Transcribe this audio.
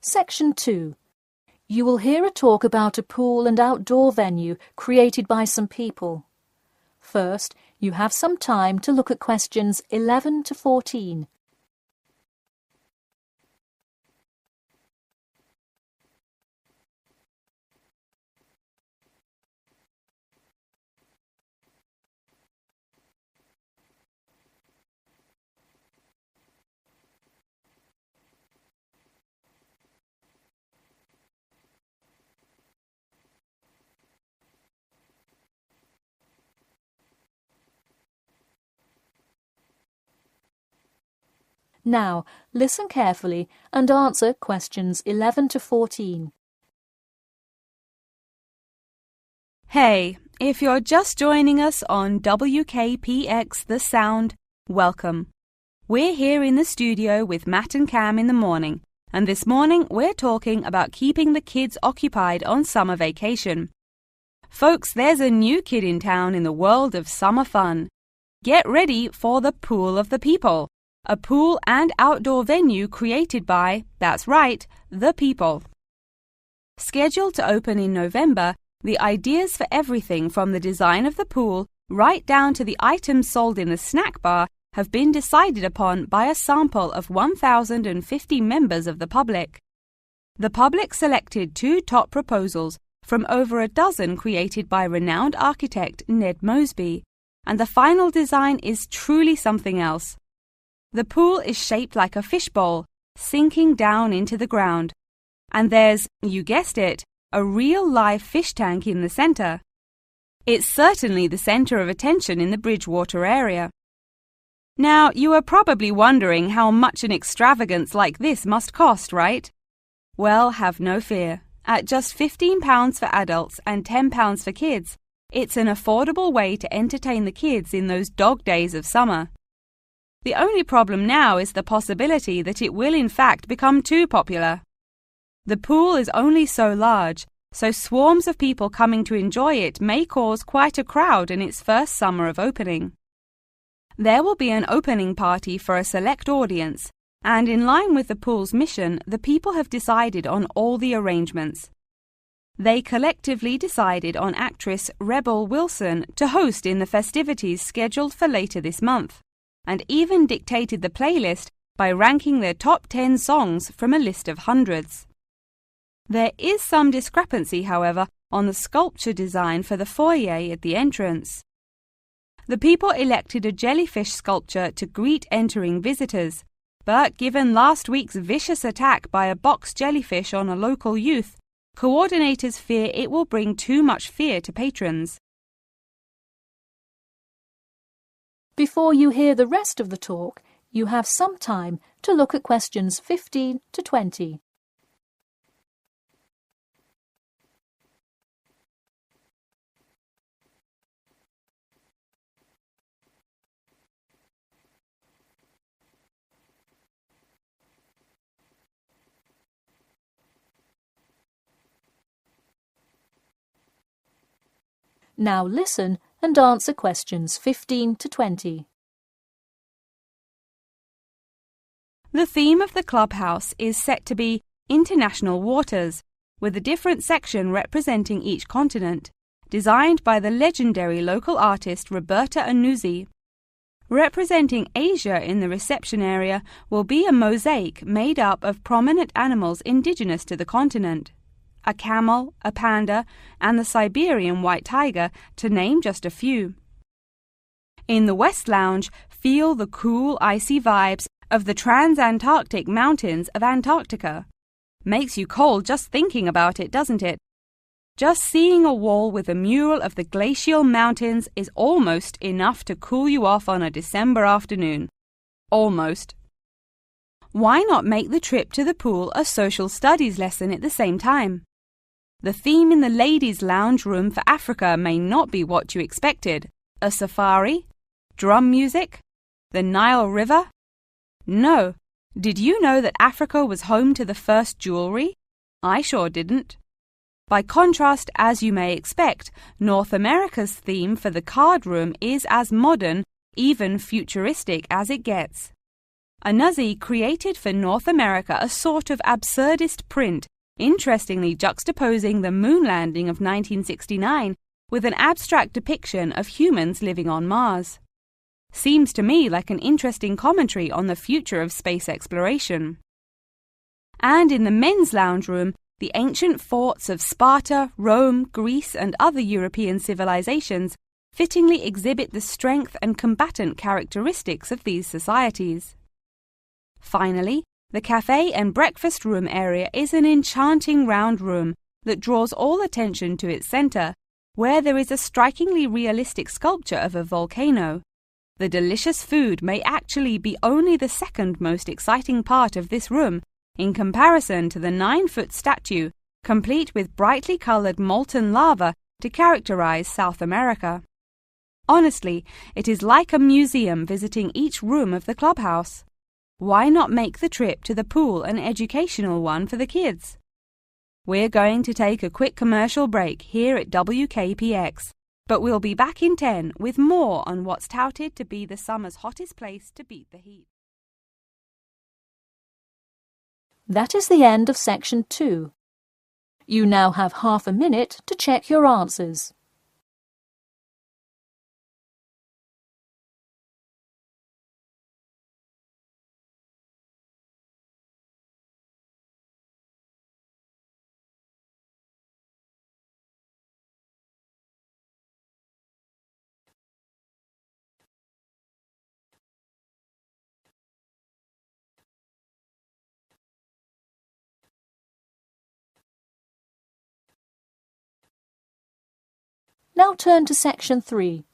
Section 2. You will hear a talk about a pool and outdoor venue created by some people. First, you have some time to look at questions 11 to 14. Now, listen carefully and answer questions 11 to 14. Hey, if you're just joining us on WKPX The Sound, welcome. We're here in the studio with Matt and Cam in the morning, and this morning we're talking about keeping the kids occupied on summer vacation. Folks, there's a new kid in town in the world of summer fun. Get ready for the Pool of the People, a pool and outdoor venue created by, that's right, the people. Scheduled to open in November, the ideas for everything from the design of the pool right down to the items sold in the snack bar have been decided upon by a sample of 1,050 members of the public. The public selected 2 top proposals from over a dozen created by renowned architect Ned Mosby, and the final design is truly something else. The pool is shaped like a fishbowl, sinking down into the ground. And there's, you guessed it, a real live fish tank in the center. It's certainly the center of attention in the Bridgewater area. Now, you are probably wondering how much an extravagance like this must cost, right? Well, have no fear. At just £15 for adults and £10 for kids, it's an affordable way to entertain the kids in those dog days of summer. The only problem now is the possibility that it will in fact become too popular. The pool is only so large, so swarms of people coming to enjoy it may cause quite a crowd in its first summer of opening. There will be an opening party for a select audience, and in line with the pool's mission, the people have decided on all the arrangements. They collectively decided on actress Rebel Wilson to host in the festivities scheduled for later this month, and even dictated the playlist by ranking their top 10 songs from a list of hundreds. There is some discrepancy, however, on the sculpture design for the foyer at the entrance. The people elected a jellyfish sculpture to greet entering visitors, but given last week's vicious attack by a box jellyfish on a local youth, coordinators fear it will bring too much fear to patrons. Before you hear the rest of the talk, you have some time to look at questions 15 to 20. Now listen and answer questions 15 to 20. The theme of the clubhouse is set to be International Waters, with a different section representing each continent, designed by the legendary local artist Roberta Annuzzi. Representing Asia in the reception area will be a mosaic made up of prominent animals indigenous to the continent. A camel, a panda, and the Siberian white tiger, to name just a few. In the West Lounge, feel the cool, icy vibes of the transantarctic mountains of Antarctica. Makes you cold just thinking about it, doesn't it? Just seeing a wall with a mural of the glacial mountains is almost enough to cool you off on a December afternoon. Almost. Why not make the trip to the pool a social studies lesson at the same time? The theme in the ladies' lounge room for Africa may not be what you expected. A safari? Drum music? The Nile River? No. Did you know that Africa was home to the first jewelry? I sure didn't. By contrast, as you may expect, North America's theme for the card room is as modern, even futuristic as it gets. A Nuzzy created for North America a sort of absurdist print, interestingly juxtaposing the moon landing of 1969 with an abstract depiction of humans living on Mars. Seems to me like an interesting commentary on the future of space exploration. And in the men's lounge room, the ancient forts of Sparta, Rome, Greece, and other European civilizations fittingly exhibit the strength and combatant characteristics of these societies. Finally, the cafe and breakfast room area is an enchanting round room that draws all attention to its center, where there is a strikingly realistic sculpture of a volcano. The delicious food may actually be only the second most exciting part of this room, in comparison to the 9-foot statue, complete with brightly colored molten lava to characterize South America. Honestly, it is like a museum visiting each room of the clubhouse. Why not make the trip to the pool an educational one for the kids? We're going to take a quick commercial break here at WKPX, but we'll be back in 10 with more on what's touted to be the summer's hottest place to beat the heat. That is the end of Section 2. You now have half a minute to check your answers. Now turn to Section 3.